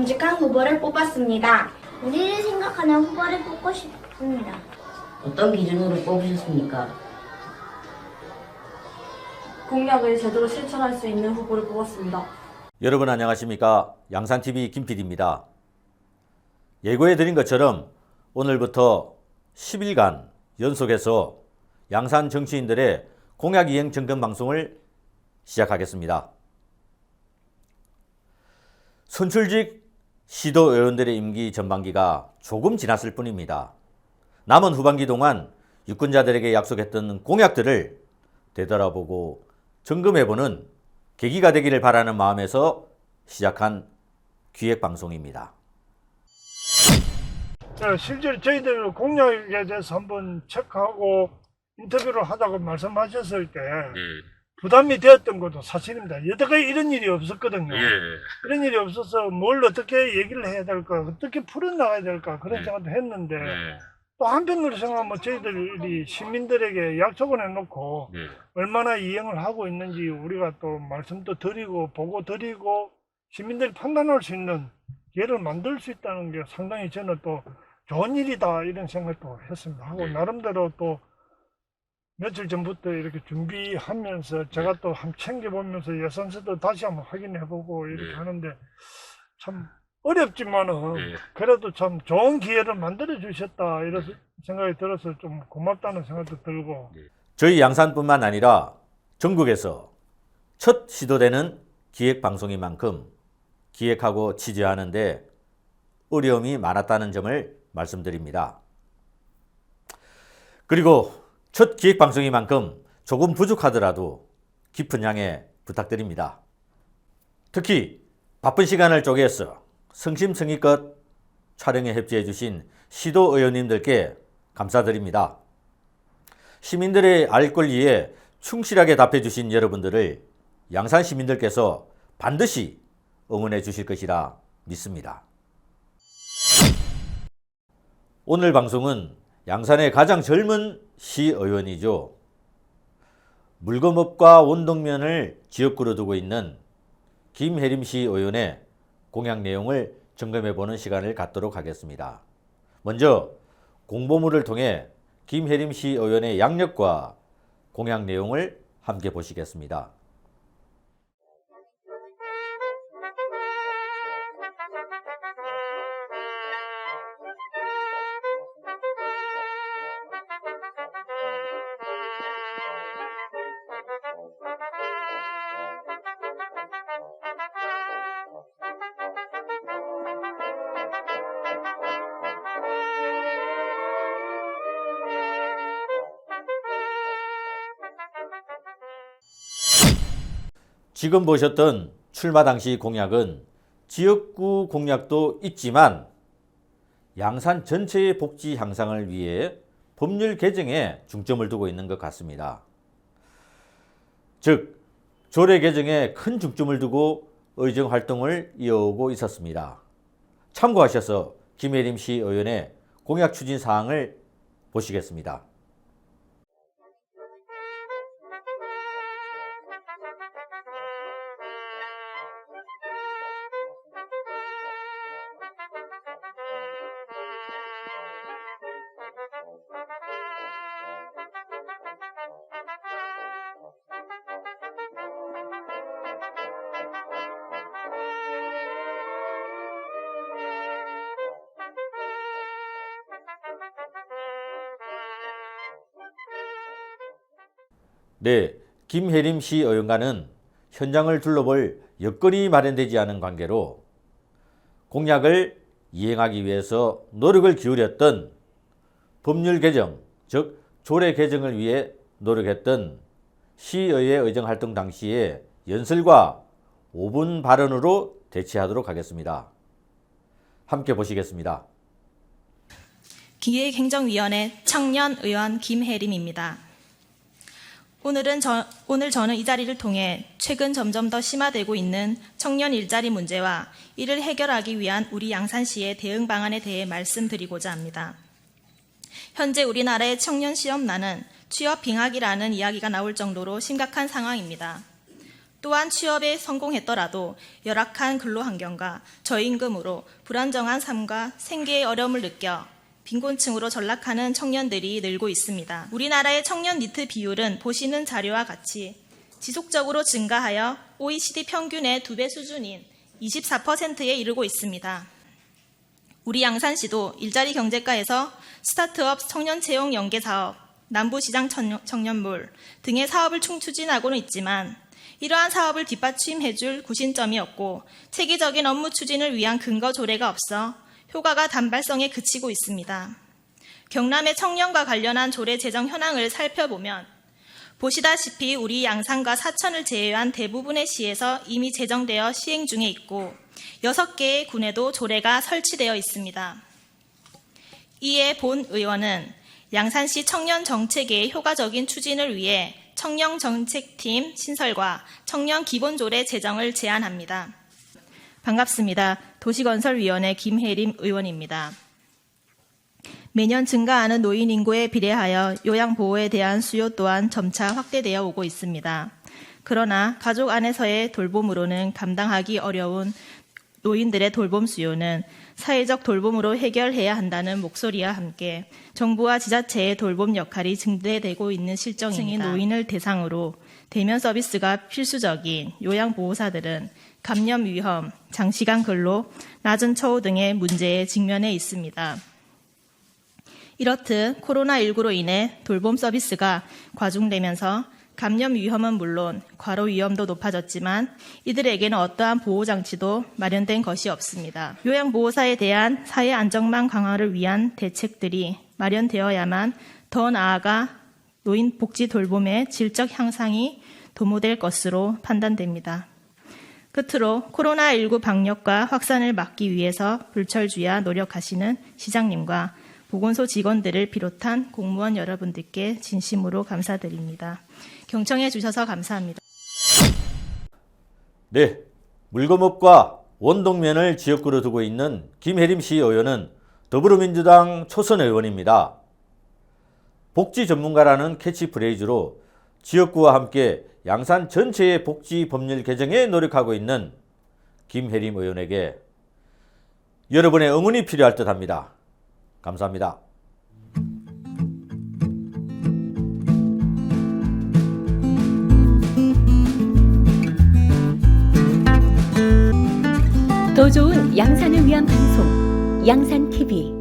바람직한 후보를 뽑았습니다. 우리를 생각하는 후보를 뽑고 싶습니다. 어떤 기준으로 뽑으셨습니까? 공약을 제대로 실천할 수 있는 후보를 뽑았습니다. 여러분 안녕하십니까? 양산TV 김PD입니다. 예고해드린 것처럼 오늘부터 10일간 연속해서 양산 정치인들의 공약 이행 점검 방송을 시작하겠습니다. 선출직 시도의원들의 임기 전반기가 조금 지났을 뿐입니다. 남은 후반기 동안 유권자들에게 약속했던 공약들을 되돌아보고 점검해보는 계기가 되기를 바라는 마음에서 시작한 기획방송입니다. 실제로 저희들 공약에 대해서 한번 체크하고 인터뷰를 하다고 말씀하셨을 때 부담이 되었던 것도 사실입니다. 여태까지 이런 일이 없었거든요. 이런 일이 없어서 뭘 어떻게 얘기를 해야 될까, 어떻게 풀어나가야 될까 그런 생각도 했는데 또 한편으로 생각하면 저희들이 시민들에게 약속을 해놓고 얼마나 이행을 하고 있는지 우리가 또 말씀도 드리고 보고 드리고 시민들이 판단할 수 있는 기회를 만들 수 있다는 게 상당히 저는 또 좋은 일이다 이런 생각도 했습니다. 하고 나름대로 또 며칠 전부터 이렇게 준비하면서 제가 또 한번 챙겨보면서 예산서도 다시 한번 확인해보고 이렇게 하는데 참 어렵지만은 그래도 참 좋은 기회를 만들어 주셨다 이런 생각이 들어서 좀 고맙다는 생각도 들고, 저희 양산뿐만 아니라 전국에서 첫 시도되는 기획방송인 만큼 기획하고 취재하는데 어려움이 많았다는 점을 말씀드립니다. 그리고 첫 기획방송인 만큼 조금 부족하더라도 깊은 양해 부탁드립니다. 특히 바쁜 시간을 쪼개서 성심성의껏 촬영에 협조해 주신 시도의원님들께 감사드립니다. 시민들의 알 권리에 충실하게 답해 주신 여러분들을 양산 시민들께서 반드시 응원해 주실 것이라 믿습니다. 오늘 방송은 양산의 가장 젊은 시의원이죠. 물검업과 원동면을 지역구로 두고 있는 김혜림 시의원의 공약 내용을 점검해보는 시간을 갖도록 하겠습니다. 먼저 공보물을 통해 김혜림 시의원의 양력과 공약 내용을 함께 보시겠습니다. 지금 보셨던 출마 당시 공약은 지역구 공약도 있지만 양산 전체의 복지 향상을 위해 법률 개정에 중점을 두고 있는 것 같습니다. 즉, 조례 개정에 큰 중점을 두고 의정 활동을 이어오고 있었습니다. 참고하셔서 김혜림 시의원의 공약 추진 사항을 보시겠습니다. 네, 김혜림 시의원과는 현장을 둘러볼 여건이 마련되지 않은 관계로 공약을 이행하기 위해서 노력을 기울였던 법률 개정, 즉 조례 개정을 위해 노력했던 시의회 의정활동 당시에 연설과 5분 발언으로 대체하도록 하겠습니다. 함께 보시겠습니다. 기획행정위원회 청년의원 김혜림입니다. 오늘 저는 이 자리를 통해 최근 점점 더 심화되고 있는 청년 일자리 문제와 이를 해결하기 위한 우리 양산시의 대응 방안에 대해 말씀드리고자 합니다. 현재 우리나라의 청년 시험난은 취업 빙하기라는 이야기가 나올 정도로 심각한 상황입니다. 또한 취업에 성공했더라도 열악한 근로환경과 저임금으로 불안정한 삶과 생계의 어려움을 느껴 빈곤층으로 전락하는 청년들이 늘고 있습니다. 우리나라의 청년 니트 비율은 보시는 자료와 같이 지속적으로 증가하여 OECD 평균의 2배 수준인 24%에 이르고 있습니다. 우리 양산시도 일자리 경제과에서 스타트업 청년 채용 연계 사업, 남부시장 청년몰 등의 사업을 추진하고는 있지만 이러한 사업을 뒷받침해줄 구심점이 없고 체계적인 업무 추진을 위한 근거 조례가 없어 효과가 단발성에 그치고 있습니다. 경남의 청년과 관련한 조례 제정 현황을 살펴보면 보시다시피 우리 양산과 사천을 제외한 대부분의 시에서 이미 제정되어 시행 중에 있고 6개의 군에도 조례가 설치되어 있습니다. 이에 본 의원은 양산시 청년 정책의 효과적인 추진을 위해 청년정책팀 신설과 청년 기본조례 제정을 제안합니다. 반갑습니다. 도시건설위원회 김혜림 의원입니다. 매년 증가하는 노인 인구에 비례하여 요양보호에 대한 수요 또한 점차 확대되어 오고 있습니다. 그러나 가족 안에서의 돌봄으로는 감당하기 어려운 노인들의 돌봄 수요는 사회적 돌봄으로 해결해야 한다는 목소리와 함께 정부와 지자체의 돌봄 역할이 증대되고 있는 실정입니다. 노인을 대상으로 대면 서비스가 필수적인 요양보호사들은 감염 위험, 장시간 근로, 낮은 처우 등의 문제에 직면해 있습니다. 이렇듯 코로나19로 인해 돌봄 서비스가 과중되면서 감염 위험은 물론 과로 위험도 높아졌지만 이들에게는 어떠한 보호장치도 마련된 것이 없습니다. 요양보호사에 대한 사회 안정망 강화를 위한 대책들이 마련되어야만 더 나아가 노인 복지 돌봄의 질적 향상이 도모될 것으로 판단됩니다. 끝으로 코로나19 방역과 확산을 막기 위해서 불철주야 노력하시는 시장님과 보건소 직원들을 비롯한 공무원 여러분들께 진심으로 감사드립니다. 경청해 주셔서 감사합니다. 네, 물검업과 원동면을 지역구로 두고 있는 김혜림 시의원은 더불어민주당 초선 의원입니다. 복지 전문가라는 캐치프레이즈로 지역구와 함께 양산 전체의 복지 법률 개정에 노력하고 있는 김혜림 의원에게 여러분의 응원이 필요할 듯합니다. 감사합니다. 더 좋은 양산을 위한 방송 양산TV